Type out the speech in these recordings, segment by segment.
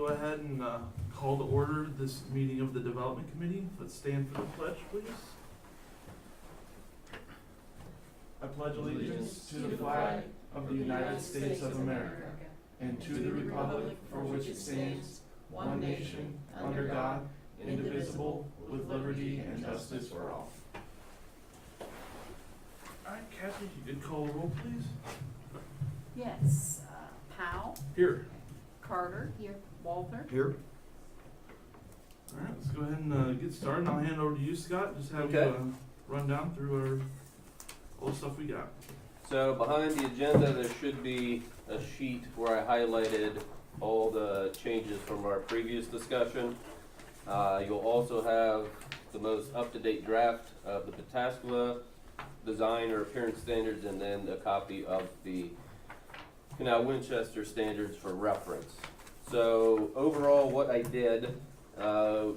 go ahead and call to order this meeting of the Development Committee. Let's stand for the pledge, please. I pledge allegiance to the flag of the United States of America and to the republic for which it stands, one nation, under God, indivisible, with liberty and justice for all. All right, Kathy, you could call the roll, please. Yes, Powell, Here. Carter. Here. Walter. Here. All right, let's go ahead and get started. I'll hand over to you, Scott. Just have Okay. you run down through all the stuff we got. So behind the agenda, there should be a sheet where I highlighted all the changes from our previous discussion. You'll also have the most up-to-date draft of the Pataskala design or appearance standards, and then a copy of the Canal Winchester standards for reference. So overall, what I did, I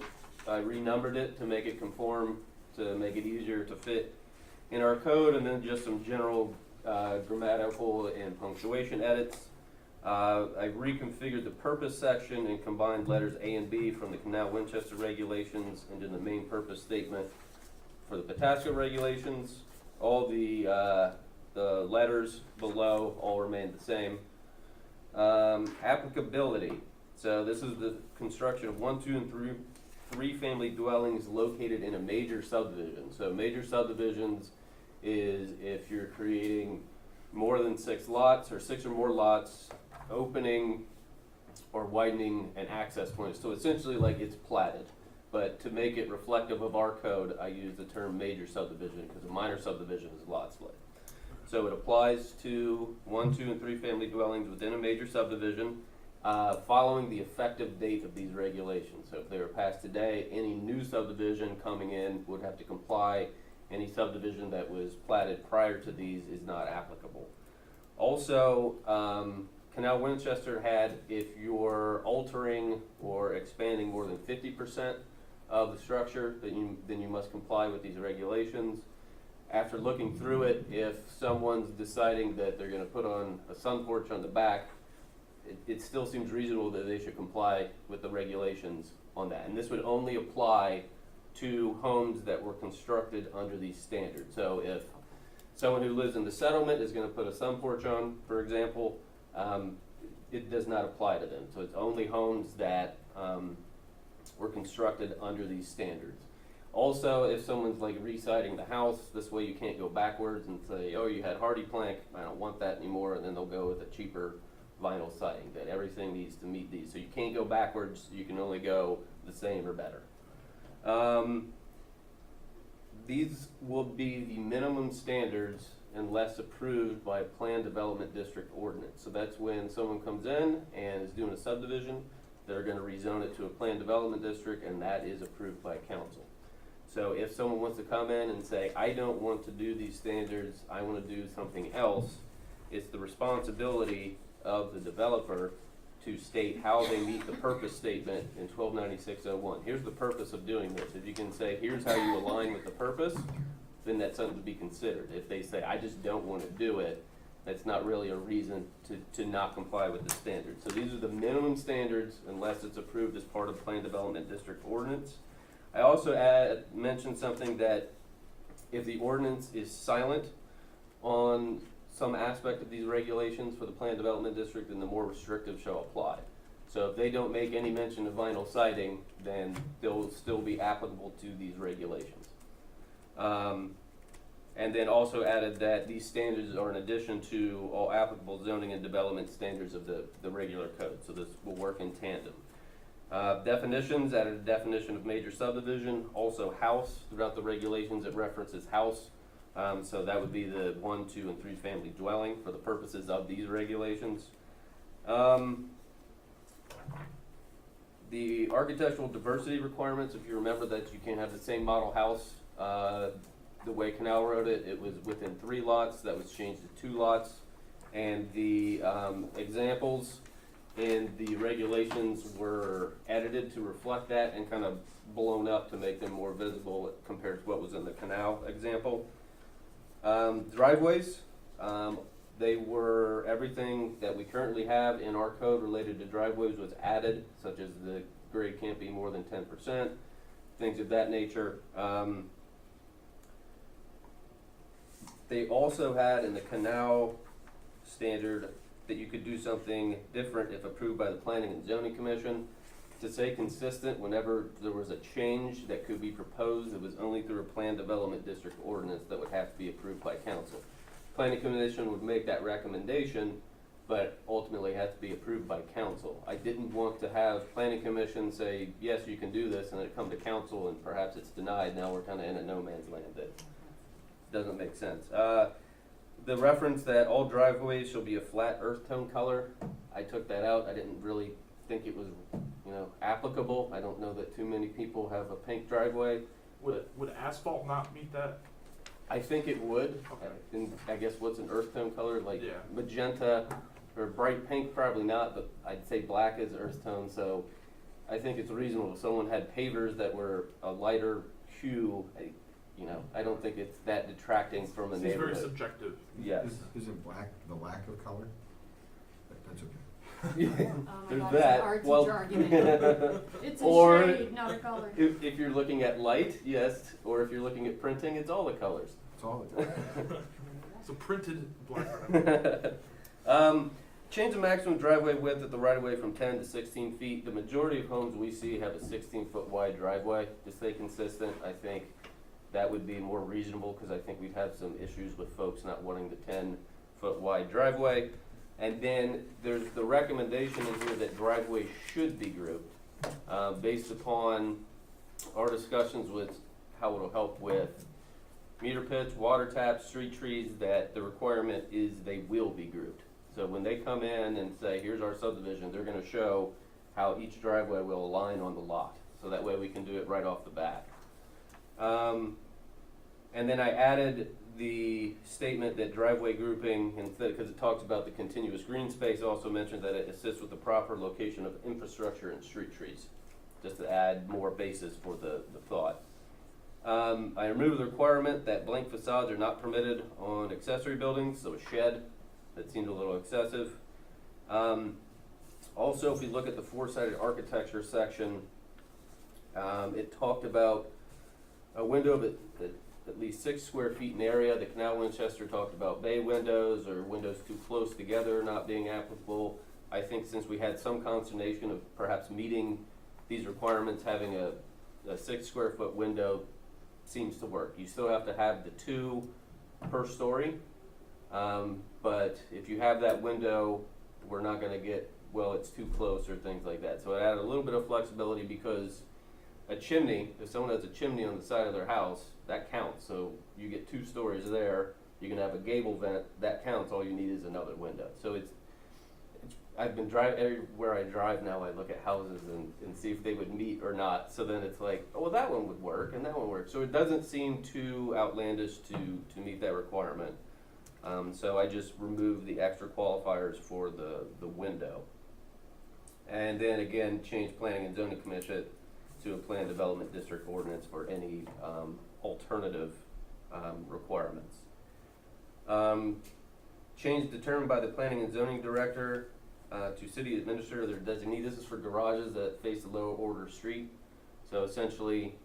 renumbered it to make it conform, to make it easier to fit in our code, and then just some general grammatical and punctuation edits. I reconfigured the purpose section and combined letters A and B from the Canal Winchester regulations into the main purpose statement for the Pataskala regulations. All the letters below all remain the same. Applicability. So this is the construction of 1, 2, and 3 family dwellings located in a major subdivision. So major subdivisions is if you're creating more than 6 lots or 6 or more lots, opening or widening an access point. So essentially like it's platted. But to make it reflective of our code, I use the term major subdivision because a minor subdivision is a lot split. So it applies to 1, 2, and 3 family dwellings within a major subdivision following the effective date of these regulations. So if they were passed today, any new subdivision coming in would have to comply. Any subdivision that was platted prior to these is not applicable. Also, Canal Winchester had, if you're altering or expanding more than 50% of the structure, then you must comply with these regulations. After looking through it, if someone's deciding that they're going to put on a sun porch on the back, it still seems reasonable that they should comply with the regulations on that. And this would only apply to homes that were constructed under these standards. So if someone who lives in the settlement is going to put a sun porch on, for example, it does not apply to them. So it's only homes that were constructed under these standards. Also, if someone's like re-siding the house, this way you can't go backwards and say, oh, you had hardy plank, I don't want that anymore, and then they'll go with a cheaper vinyl siding. That everything needs to meet these. So you can't go backwards, you can only go the same or better. These will be the minimum standards unless approved by a Plan Development District ordinance. So that's when someone comes in and is doing a subdivision, they're going to rezone it to a Plan Development District, and that is approved by council. So if someone wants to come in and say, I don't want to do these standards, I want to do something else, it's the responsibility of the developer to state how they meet the purpose statement in 1296-01. Here's the purpose of doing this. If you can say, here's how you align with the purpose, then that's something to be considered. If they say, I just don't want to do it, that's not really a reason to not comply with the standards. So these are the minimum standards unless it's approved as part of Plan Development District ordinance. I also mentioned something that if the ordinance is silent on some aspect of these regulations for the Plan Development District, then the more restrictive shall apply. So if they don't make any mention of vinyl siding, then they'll still be applicable to these regulations. And then also added that these standards are in addition to all applicable zoning and development standards of the regular code. So this will work in tandem. Definitions, added a definition of major subdivision, also house. Throughout the regulations it references house. So that would be the 1, 2, and 3 family dwelling for the purposes of these regulations. The architectural diversity requirements, if you remember that you can't have the same model house, the way Canal wrote it, it was within 3 lots. That was changed to 2 lots. And the examples in the regulations were edited to reflect that and kind of blown up to make them more visible compared to what was in the Canal example. Driveways, everything that we currently have in our code related to driveways was added, such as the grade can't be more than 10%, things of that nature. They also had in the canal standard that you could do something different if approved by the Planning and Zoning Commission. To stay consistent, whenever there was a change that could be proposed, it was only through a Plan Development District ordinance that would have to be approved by council. Planning Commission would make that recommendation, but ultimately had to be approved by council. I didn't want to have Planning Commission say, yes, you can do this, and then it come to council and perhaps it's denied. Now we're kind of in a no man's land that doesn't make sense. The reference that all driveways shall be a flat earth tone color, I took that out. I didn't really think it was, applicable. I don't know that too many people have a pink driveway. Would asphalt not meet that? I think it would. Okay. And I guess what's an earth tone color, like Yeah. magenta or bright pink, probably not, but I'd say black is earth tone, so I think it's reasonable. If someone had pavers that were a lighter hue, I don't think it's that detracting from a Seems very neighborhood. subjective. Yes. Is it black, the lack of color? That's okay. Oh my There's God, that. it's an art Well, teacher argument. It's a Or- shade, not a color. if you're looking at light, yes, or if you're looking at printing, it's all the colors. That's all it So printed black. Change the maximum driveway width at the right of way from 10 to 16 feet. The majority of homes we see have a 16-foot wide driveway. To stay consistent, I think that would be more reasonable because I think we'd have some issues with folks not wanting the 10-foot wide driveway. And then there's the recommendation in here that driveways should be grouped based upon our discussions with how it'll help with meter pits, water taps, street trees, that the requirement is they will be grouped. So when they come in and say, here's our subdivision, they're gonna show how each driveway will align on the lot. So that way we can do it right off the bat. And then I added the statement that driveway grouping, instead, because it talks about the continuous green space, also mentioned that it assists with the proper location of infrastructure and street trees, just to add more basis for the thought. I removed the requirement that blank facades are not permitted on accessory buildings, so a shed, that seemed a little excessive. Also, if we look at the four-sided architecture section, it talked about a window of at least 6 square feet in area. The Canal Winchester talked about bay windows or windows too close together not being applicable. I think since we had some consternation of perhaps meeting these requirements, having a 6 square foot window seems to work. You still have to have the 2 per story, but if you have that window, we're not gonna get, well, it's too close or things like that. So I added a little bit of flexibility because a chimney, if someone has a chimney on the side of their house, that counts. So you get 2 stories there, you can have a gable vent, that counts. All you need is another window. So I've been everywhere I drive now, I look at houses and see if they would meet or not. So then it's like, oh, well, that one would work and that one works. So it doesn't seem too outlandish to meet that requirement. So I just removed the extra qualifiers for the window. And then again, change Planning and Zoning Commission to a Plan Development District ordinance for any alternative requirements. Change determined by the Planning and Zoning Director to City Administrator, their designee. This is for garages that face a low order street. So essentially,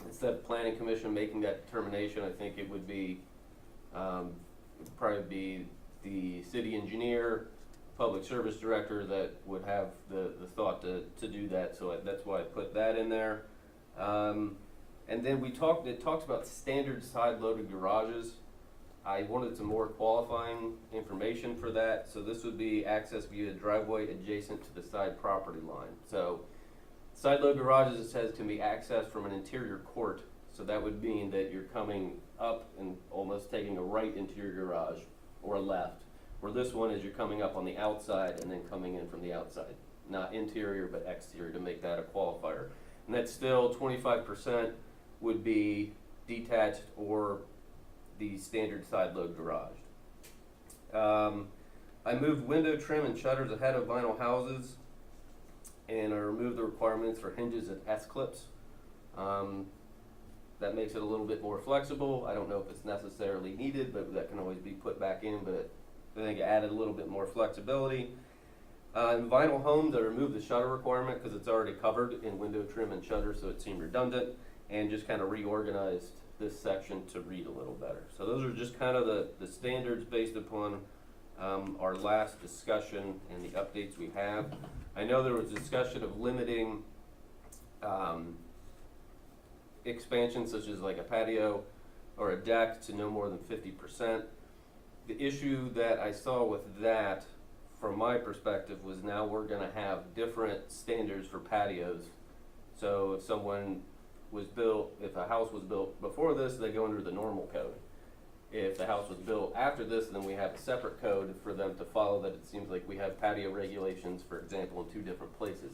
instead of Planning Commission making that determination, I think it would be probably be the city engineer, public service director that would have the thought to do that. So that's why I put that in there. And then it talks about standard side loaded garages. I wanted some more qualifying information for that. So this would be access via driveway adjacent to the side property line. So side load garages, it says, can be accessed from an interior court. So that would mean that you're coming up and almost taking a right into your garage or a left. Where this one is you're coming up on the outside and then coming in from the outside. Not interior, but exterior, to make that a qualifier. And that's still 25% would be detached or the standard side load garage. I moved window trim and shutters ahead of vinyl houses, and I removed the requirements for hinges and S-clips. That makes it a little bit more flexible. I don't know if it's necessarily needed, but that can always be put back in, but I think it added a little bit more flexibility. In vinyl homes, I removed the shutter requirement because it's already covered in window trim and shutter, so it seemed redundant, and just kind of reorganized this section to read a little better. So those are just kind of the standards based upon our last discussion and the updates we have. I know there was discussion of limiting expansions such as like a patio or a deck to no more than 50%. The issue that I saw with that, from my perspective, was now we're gonna have different standards for patios. So if if a house was built before this, they go under the normal code. If the house was built after this, then we have a separate code for them to follow. That it seems like we have patio regulations, for example, in 2 different places.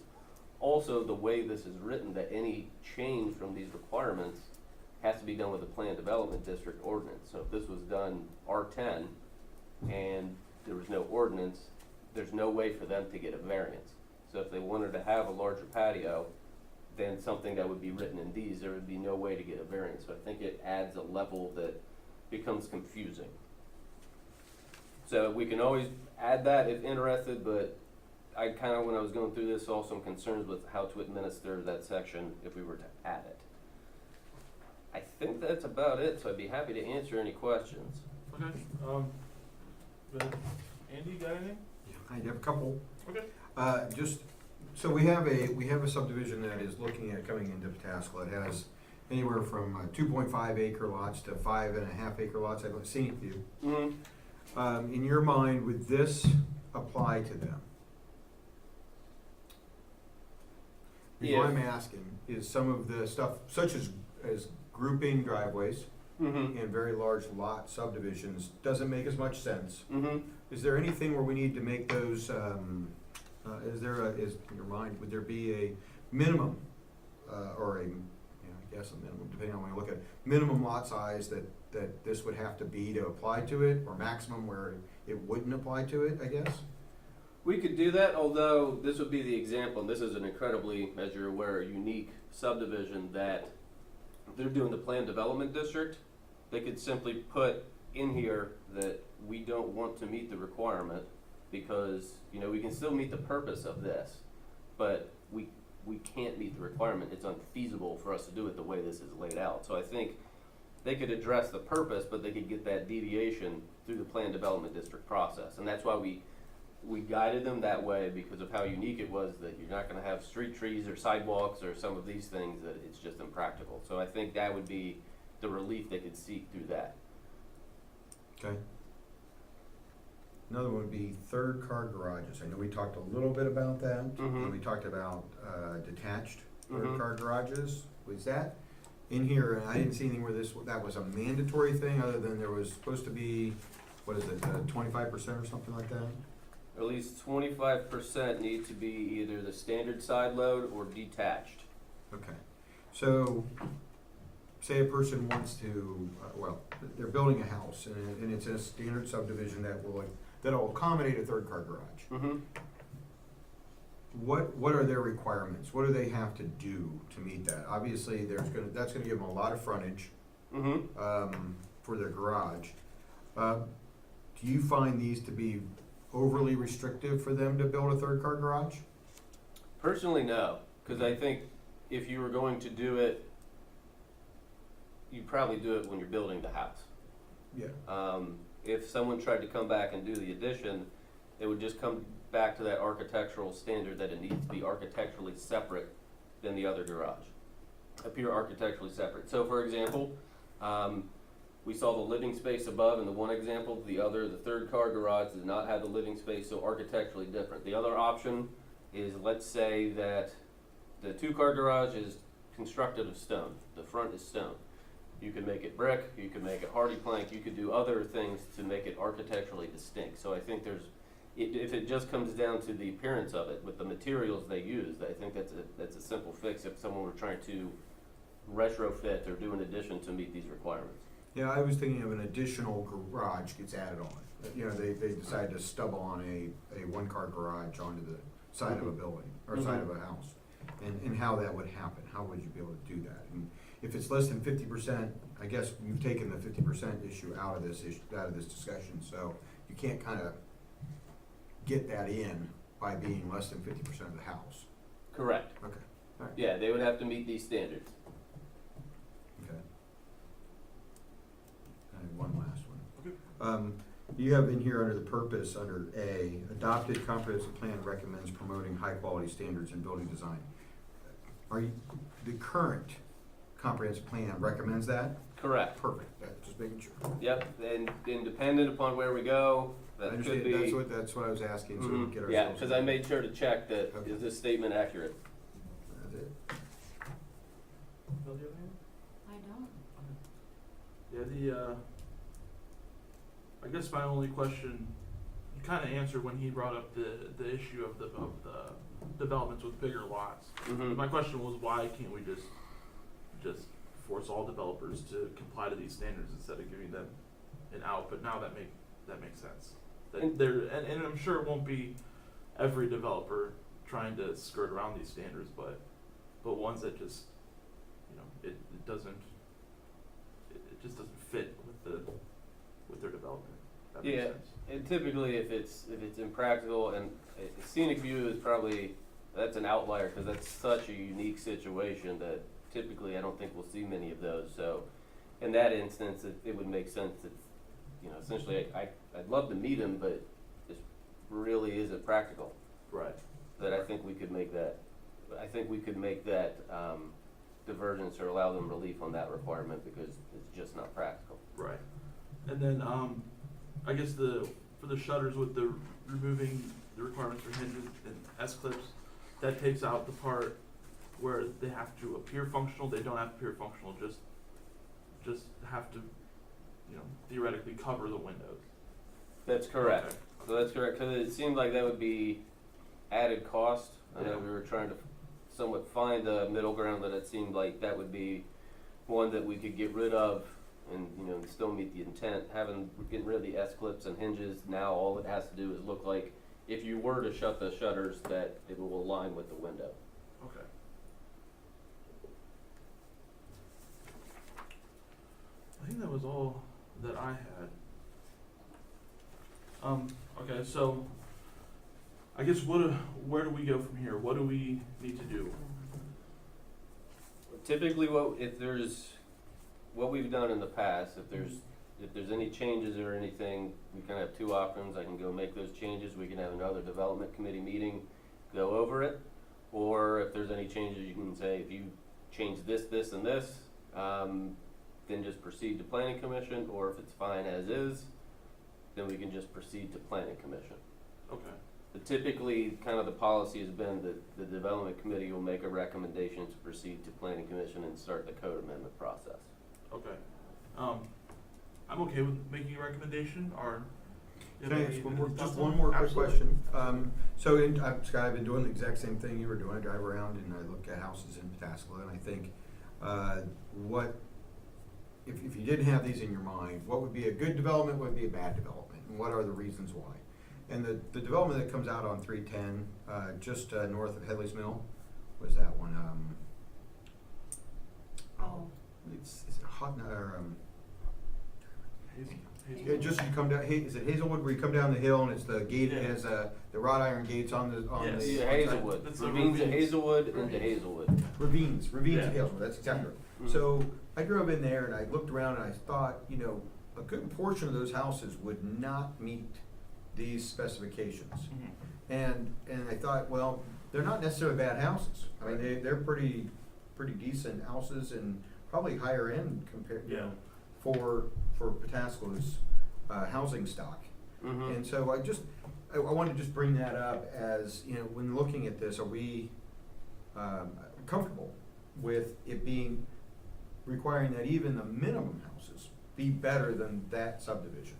Also, the way this is written, that any change from these requirements has to be done with a planned development district ordinance. So if this was done R10 and there was no ordinance, there's no way for them to get a variance. So if they wanted to have a larger patio than something that would be written in these, there would be no way to get a variance. So I think it adds a level that becomes confusing. So we can always add that if interested, but I kind of, when I was going through this, saw some concerns with how to administer that section if we were to add it. I think that's about it, so I'd be happy to answer any questions. Okay, good. Andy, you got anything? I have a couple. Okay. Just, so we have a subdivision that is looking at coming into Pataskla. It has anywhere from 2.5 acre lots to 5.5 acre lots. I've seen a few. Mm-hmm. In your mind, would this apply to them? The reason why I'm asking is some of the stuff, such as grouping driveways Mm-hmm. and very large lot subdivisions, doesn't make as much sense. Mm-hmm. Is there anything where we need to make those, is in your mind, would there be a minimum, or I guess a minimum, depending on when you look at it, minimum lot size that this would have to be to apply to it, or maximum where it wouldn't apply to it, I guess? We could do that, although this would be the example, and this is an incredibly, as you're aware, unique subdivision that they're doing the planned development district. They could simply put in here that we don't want to meet the requirement because, we can still meet the purpose of this, but we can't meet the requirement. It's unfeasible for us to do it the way this is laid out. So I think they could address the purpose, but they could get that deviation through the planned development district process. And that's why we guided them that way, because of how unique it was, that you're not gonna have street trees or sidewalks or some of these things, that it's just impractical. So I think that would be the relief they could seek through that. Okay. Another one would be third car garages. I know we talked a little bit about that. Mhm. And we talked about detached Mhm. third car garages. Was that in here? And I didn't see anything where that was a mandatory thing, other than there was supposed to be, 25% or something like that? At least 25% need to be either the standard side load or detached. Okay. So, say a person wants to, they're building a house and it's a standard subdivision that'll accommodate a third car garage. Mm-hmm. What are their requirements? What do they have to do to meet that? Obviously, that's gonna give them a lot of frontage, Mm-hmm. for their garage. Do you find these to be overly restrictive for them to build a third car garage? Personally, no, because I think if you were going to do it, you'd probably do it when you're building the house. Yeah. If someone tried to come back and do the addition, it would just come back to that architectural standard that it needs to be architecturally separate than the other garage. Appear architecturally separate. So for example, we saw the living space above in the one example, the third car garage does not have the living space, so architecturally different. The other option is, let's say that the 2-car garage is constructed of stone, the front is stone. You could make it brick, you could make it hardy plank, you could do other things to make it architecturally distinct. So I think if it just comes down to the appearance of it with the materials they use, I think that's a simple fix if someone were trying to retrofit or do an addition to meet these requirements. Yeah, I was thinking of an additional garage gets added on. They decide to stub on a 1-car garage onto the side of a building, or side of a house. And how that would happen, how would you be able to do that? And if it's less than 50%, I guess you've taken the 50% issue out of this discussion, so you can't kind of get that in by being less than 50% of the house. Correct. Okay, all right. Yeah, they would have to meet these standards. Okay. And one last one. Okay. You have in here under the purpose, under A, adopted comprehensive plan recommends promoting high-quality standards in building design. Are you, the current comprehensive plan recommends that? Correct. Perfect, just making sure. Yep, and dependent upon where we go, I that could understand, be. that's what I was asking, so we Mhm. get ourselves. Yeah, because I made sure to check that, Okay. is this statement accurate? That's it. Bill, do you have anything? I don't. Yeah, I guess my only question, you kind of answered when he brought up the issue of the developments with bigger lots. Mm-hmm. My question was, why can't we just force all developers to comply to these standards instead of giving them an out? But now that makes sense. That And- and I'm sure it won't be every developer trying to skirt around these standards, but ones that just, it just doesn't fit with their development. That makes Yeah. sense. And typically, if it's impractical, and scenic view is probably, that's an outlier, because that's such a unique situation that typically I don't think we'll see many of those. So in that instance, it would make sense that, essentially, I'd love to meet them, but this really isn't practical. Right. That I think we could make that, divergence or allow them relief on that requirement, because it's just not practical. Right. And then, I guess for the shutters with the removing the requirements for hinges and S-clips, that takes out the part where they have to appear functional. They don't have to appear functional, just have to, theoretically cover the windows. That's correct. Okay. So that's correct, because it seemed like that would be added cost. I know Yeah. we were trying to somewhat find a middle ground, that it seemed like that would be one that we could get rid of and, still meet the intent. Getting rid of the S-clips and hinges, now all it has to do is look like, if you were to shut the shutters, that it will align with the window. Okay. I think that was all that I had. Okay, so I guess where do we go from here? What do we need to do? Typically, what we've done in the past, if there's any changes or anything, we kind of have two options. I can go make those changes, we can have another development committee meeting, go over it. Or if there's any changes, you can say, if you change this, this, and this, then just proceed to planning commission, or if it's fine as is, then we can just proceed to planning commission. Okay. But typically, kind of the policy has been that the development committee will make a recommendation to proceed to planning commission and start the code amendment process. Okay. I'm okay with making a recommendation, or. Can I ask just one more quick question? Scott, I've been doing the exact same thing you were doing. I drive around and I look at houses in Pataskala, and I think, if you didn't have these in your mind, what would be a good development, what would be a bad development, and what are the reasons why? And the development that comes out on 310, just north of Headley's Mill, was that one? Is it yeah, just you come down. Is it Hazelwood where you come down the hill and it's the gate Yeah. has the wrought iron gates on the Yes. the Yeah, Hazelwood, That's the ravines of ravines. Hazelwood into Hazelwood. ravines Yeah. of Hazelwood. That's exactly right. Mhm. So I drove in there and I looked around and I thought, a good portion of those houses would not meet these specifications. Mhm. And I thought, well, they're not necessarily bad houses. I mean, they're pretty decent houses and probably higher end compared, Yeah. for Pataskala's housing stock. Mhm. And so I want to just bring that up as, when looking at this, are we comfortable with it requiring that even the minimum houses be better than that subdivision?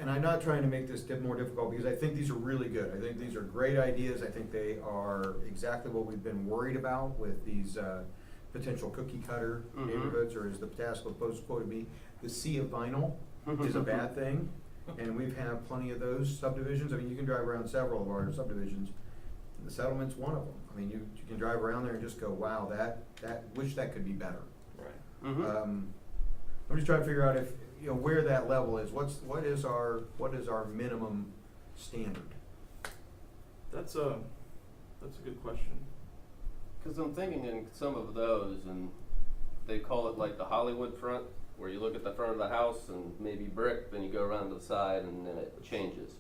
And I'm not trying to make this more difficult, because I think these are really good. I think these are great ideas. I think they are exactly what we've been worried about with these potential cookie cutter Mhm. neighborhoods, or as the Pataskala Post quoted me, the sea of vinyl is a bad thing. And we've had plenty of those subdivisions. I mean, you can drive around several of our subdivisions. And the settlement's one of them. I mean, you can drive around there and just go, wow, wish that could be better. Right. Mhm. I'm just trying to figure out if, you know, where that level is, what is our minimum standard? That's a good question. Cause I'm thinking in some of those, and they call it like the Hollywood front, where you look at the front of the house and maybe brick, then you go around to the side and then it changes.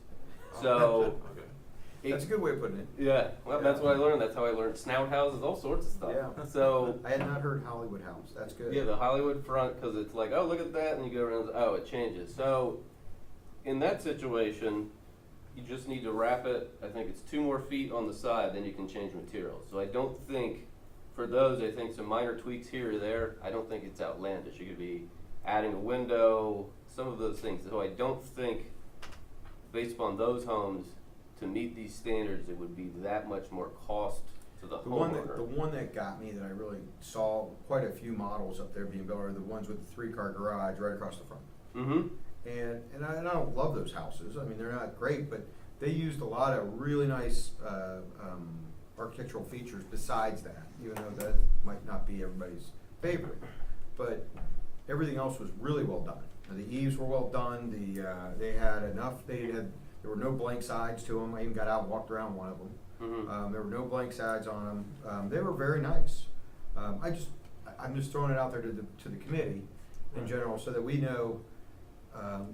So, Okay. That's a good way of putting it. yeah, well, that's what I learned, that's how I learned snout houses, all sorts of stuff. Yeah. So, I had not heard Hollywood House, that's good. yeah, the Hollywood front, cause it's like, oh, look at that, and you go around, oh, it changes. So, in that situation, you just need to wrap it, I think it's 2 more feet on the side, then you can change materials. So I don't think, for those, I think some minor tweaks here or there, I don't think it's outlandish. You could be adding a window, some of those things. So I don't think, based upon those homes, to meet these standards, it would be that much more cost to the The homeowner. one that got me, that I really saw quite a few models up there being built, are the ones with the 3-car garage right across the front. Mm-hmm, And I don't love those houses, I mean, they're not great, but they used a lot of really nice, architectural features besides that, even though that might not be everybody's favorite. But everything else was really well done. The eaves were well done, they had enough, there were no blank sides to them, I even got out and walked around one of them. mm-hmm. There were no blank sides on them. They were very nice. I'm just throwing it out there to the committee in Right. general, so that we know,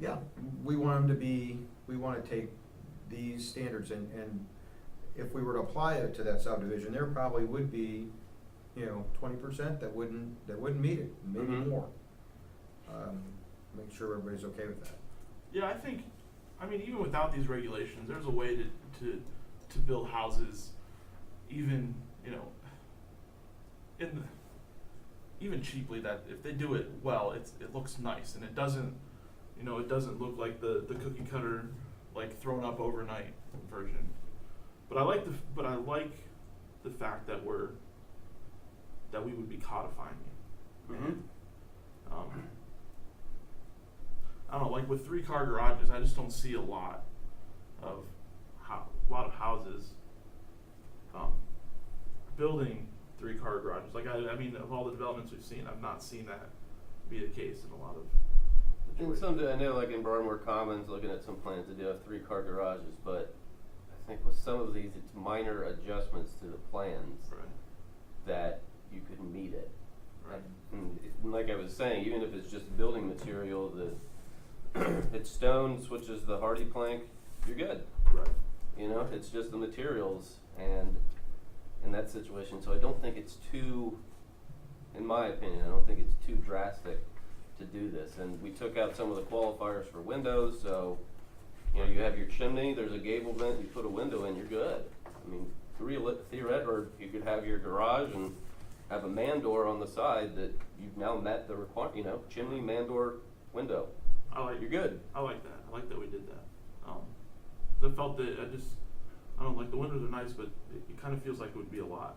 yeah, we want them to be, we want to take these standards, and if we were to apply it to that subdivision, there probably would be, 20% that wouldn't meet it, maybe Mhm. more. Make sure everybody's okay with that. Yeah, I mean, even without these regulations, there's a way to build houses, even, even cheaply, that if they do it well, it looks nice, and it doesn't look like the cookie cutter, like thrown up overnight version. But I like the fact that we would be codifying it. Mm-hmm. And, I don't know, like with 3-car garages, I just don't see a lot of houses building 3-car garages. Like I mean, of all the developments we've seen, I've not seen that be the case in a lot of And situations. I know, like in Broadmoor Commons, looking at some plans, they do have 3-car garages, but I think with some of these, it's minor adjustments to the plans Right. that you could meet it. Right. And like I was saying, even if it's just building material, it's stone, switches the hardy plank, you're good. Right. It's just the materials, and in that situation, so I don't think it's too, in my opinion, I don't think it's too drastic to do this. And we took out some of the qualifiers for windows, so, you have your chimney, there's a gable vent, you put a window in, you're good. I mean, theoretically, or you could have your garage and have a man door on the side that you've now met the chimney, man door, window. You're good. I like that. I like that we did that. I felt that I don't know, like the windows are nice, but it kind of feels like it would be a lot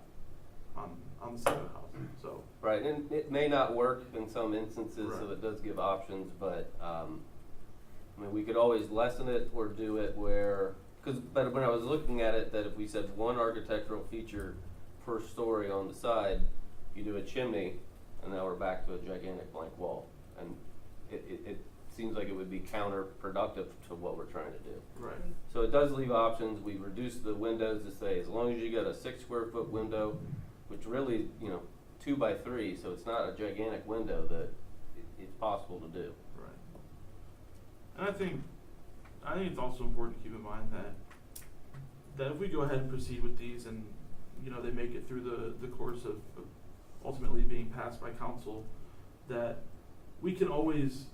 on the side of the house. So Right, and it may not work in some instances, so Right. it does give options, but, we could always lessen it or do it where, but when I was looking at it, that if we said 1 architectural feature per story on the side, you do a chimney, and now we're back to a gigantic blank wall. And it seems like it would be counterproductive to what we're trying to do. right. So it does leave options. We reduced the windows to say, as long as you got a 6 square foot window, which really, 2 by 3, so it's not a gigantic window, that it's possible to do. Right. And I think it's also important to keep in mind that if we go ahead and proceed with these, and they make it through the course of ultimately being passed by council, that we can always,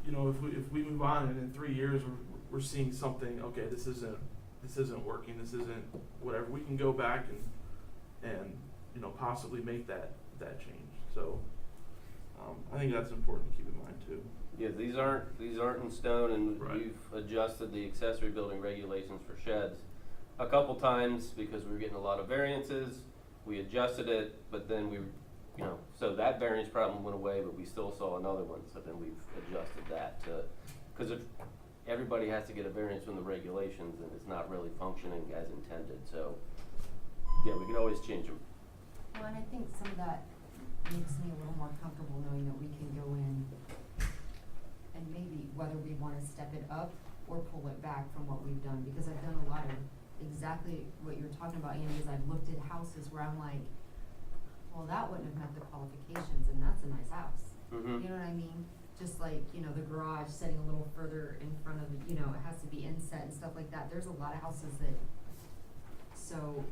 if we move on and in 3 years we're seeing something, okay, this isn't working, this isn't whatever, we can go back and possibly make that change. So I think that's important to keep in mind too. Yeah, these aren't in stone, and Right. we've adjusted the accessory building regulations for sheds a couple times because we were getting a lot of variances. We adjusted it, but then so that variance problem went away, but we still saw another one, so then we've adjusted that because if everybody has to get a variance from the regulations, and it's not really functioning as intended, so yeah, we can always change them. Well, and I think some of that makes me a little more comfortable knowing that we can go in maybe whether we wanna step it up or pull it back from what we've done, because I've done a lot of exactly what you're talking about, Andy, is I've looked at houses where I'm like, well, that wouldn't have met the qualifications, and that's a nice house. Mhm. You know what I mean? Just like, you know, the garage setting a little further in front of, you know, it has to be inset and stuff like that. There's a lot of houses that, so,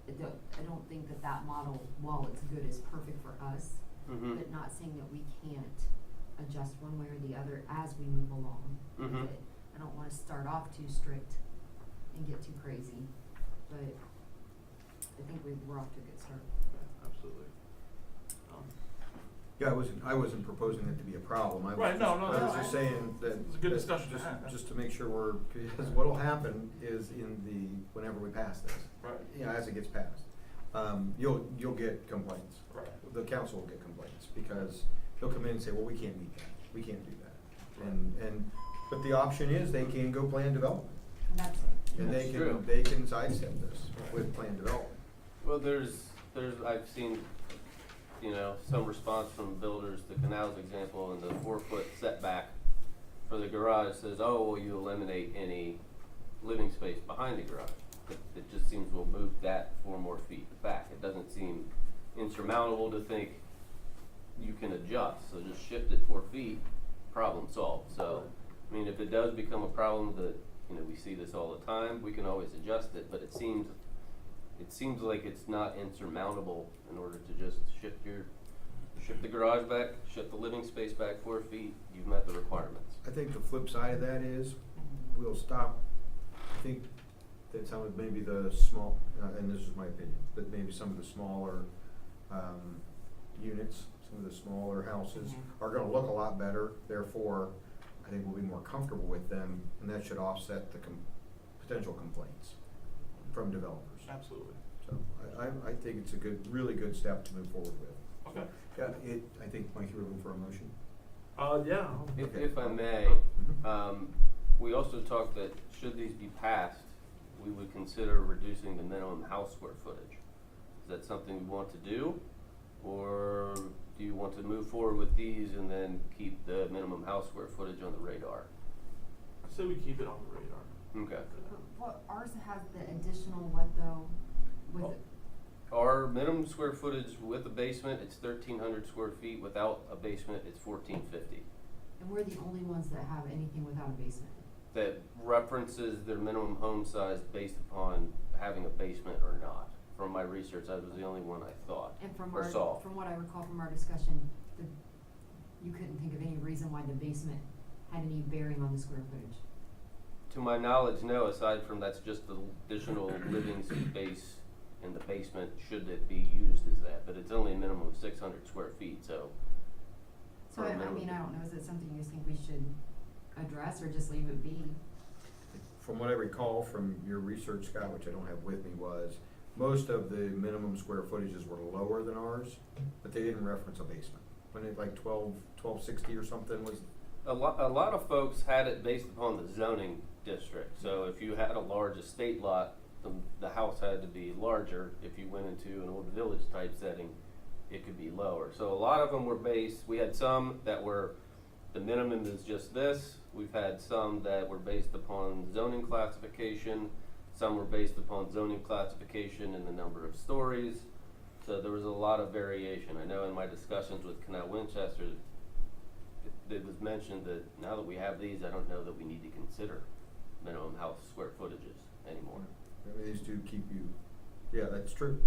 I don't think that that model, while it's good, is perfect for us, Mhm. but not saying that we can't adjust one way or the other as we move along. with Mhm. it. I don't wanna start off too strict and get too crazy, but I think we're off to a good start. Yeah, absolutely. Yeah, I wasn't proposing it to be a problem. I was Right, no, just- no, I was that's- just saying that. It's a good that discussion to just- have. Just to make sure because what'll happen is whenever we pass this, Right. you know, as it gets passed, you'll get complaints. Right. The council will get complaints, because they'll come in and say, well, we can't meet that, we can't do that. But the option is, they can go plan development, And that's, and That's true. they can sidestep this with plan development. Well, I've seen, you know, some response from builders, the canals example, and the 4-foot setback for the garage says, oh, well, you eliminate any living space behind the garage. It just seems we'll move that 4 more feet back. It doesn't seem insurmountable to think you can adjust, so just shift it 4 feet, problem solved. So, I mean, if it does become a problem that, you know, we see this all the time, we can always adjust it, but it seems like it's not insurmountable in order to just shift the garage back, shift the living space back 4 feet, you've met the requirements. I think the flip side of that is, we'll stop, I think that some of maybe the small, and this is my opinion, but maybe some of the smaller, units, some of the smaller houses Mhm. are gonna look a lot better, therefore, I think we'll be more comfortable with them, and that should offset the potential complaints from developers. Absolutely. So, I think it's a really good step to move forward with. Okay. Yeah, I think, Mike, you were looking for a motion? Yeah. If I may, we also talked that should these be passed, we would consider reducing the minimum house square footage. Is that something we want to do? Or do you want to move forward with these and then keep the minimum house square footage on the radar? I say we keep it on the radar. Okay. what, ours has the additional what though, with, Oh. Our minimum square footage with a basement, it's 1,300 square feet. Without a basement, it's 1,450. and we're the only ones that have anything without a basement. That references their minimum home size based upon having a basement or not. From my research, that was the only one I thought And from or our, saw. from what I recall from our discussion, you couldn't think of any reason why the basement had any bearing on the square footage. To my knowledge, no, aside from that's just the additional living space in the basement, should it be used as that, but it's only a minimum of 600 square feet, so. So for a I minimum- mean, I don't know, is it something you think we should address or just leave it be? From what I recall from your research, Scott, which I don't have with me, was most of the minimum square footages were lower than ours, but they didn't reference a basement. When it like 1260 or something was, A lot of folks had it based upon the zoning district, so if you had a large estate lot, the house had to be larger. If you went into an old village type setting, it could be lower. So a lot of them were based, we had some that were, the minimum is just this. We've had some that were based upon zoning classification. Some were based upon zoning classification and the number of stories. So there was a lot of variation. I know in my discussions with Canal Winchester, it was mentioned that now that we have these, I don't know that we need to consider minimum house square footages anymore. maybe these two keep you, yeah, that's true.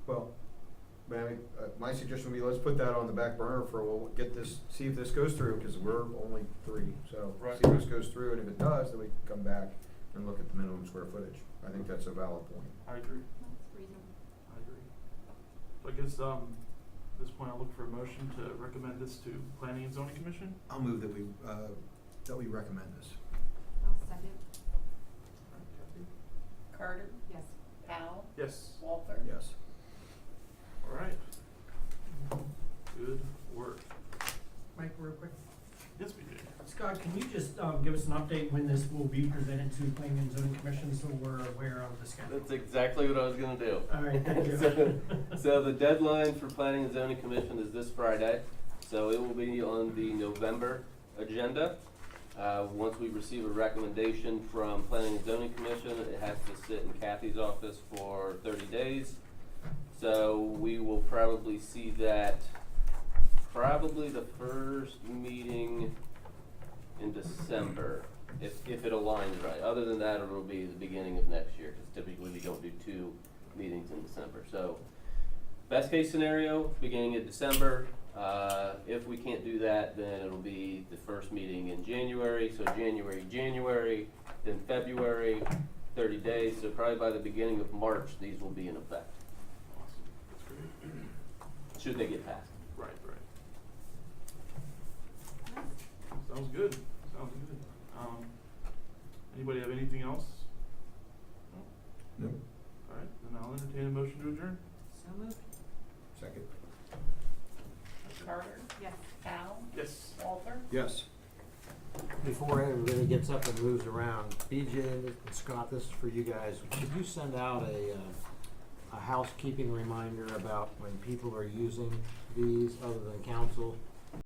Well, my suggestion would be, let's put that on the back burner we'll get this, see if this goes through, because we're only 3, so Right. see if this goes through, and if it does, then we can come back and look at the minimum square footage. I think that's a valid point. I agree. That's reasonable. I agree. So I guess, at this point, I'll look for a motion to recommend this to Planning and Zoning Commission. I'll move that we recommend this. I'll second. Carter, Yes. Powell, Yes. Walter. Yes. All right. Good work. Mike, real quick. Yes, we do. Scott, can you just give us an update when this will be presented to Planning and Zoning Commission so we're aware of the schedule? That's exactly what I was gonna do. All right, thank you. So the deadline for Planning and Zoning Commission is this Friday. So it will be on the November agenda. Once we receive a recommendation from Planning and Zoning Commission, it has to sit in Kathy's office for 30 days. So we will probably see that probably the first meeting in December, if it aligns right. Other than that, it'll be the beginning of next year, because typically we don't do 2 meetings in December. So best case scenario, beginning of December. If we can't do that, then it'll be the first meeting in January. So January, then February, 30 days. So probably by the beginning of March, these will be in effect, Awesome, that's great. should they get passed. Right, right. Sounds good, sounds good. Anybody have anything else? No. All right, then I'll entertain a motion to adjourn. So moved. Second. Carter? Yes. Cal? Yes. Walter? Yes. Before everybody gets up and moves around, BJ and Scott, this is for you guys. Could you send out a housekeeping reminder about when people are using these other than council?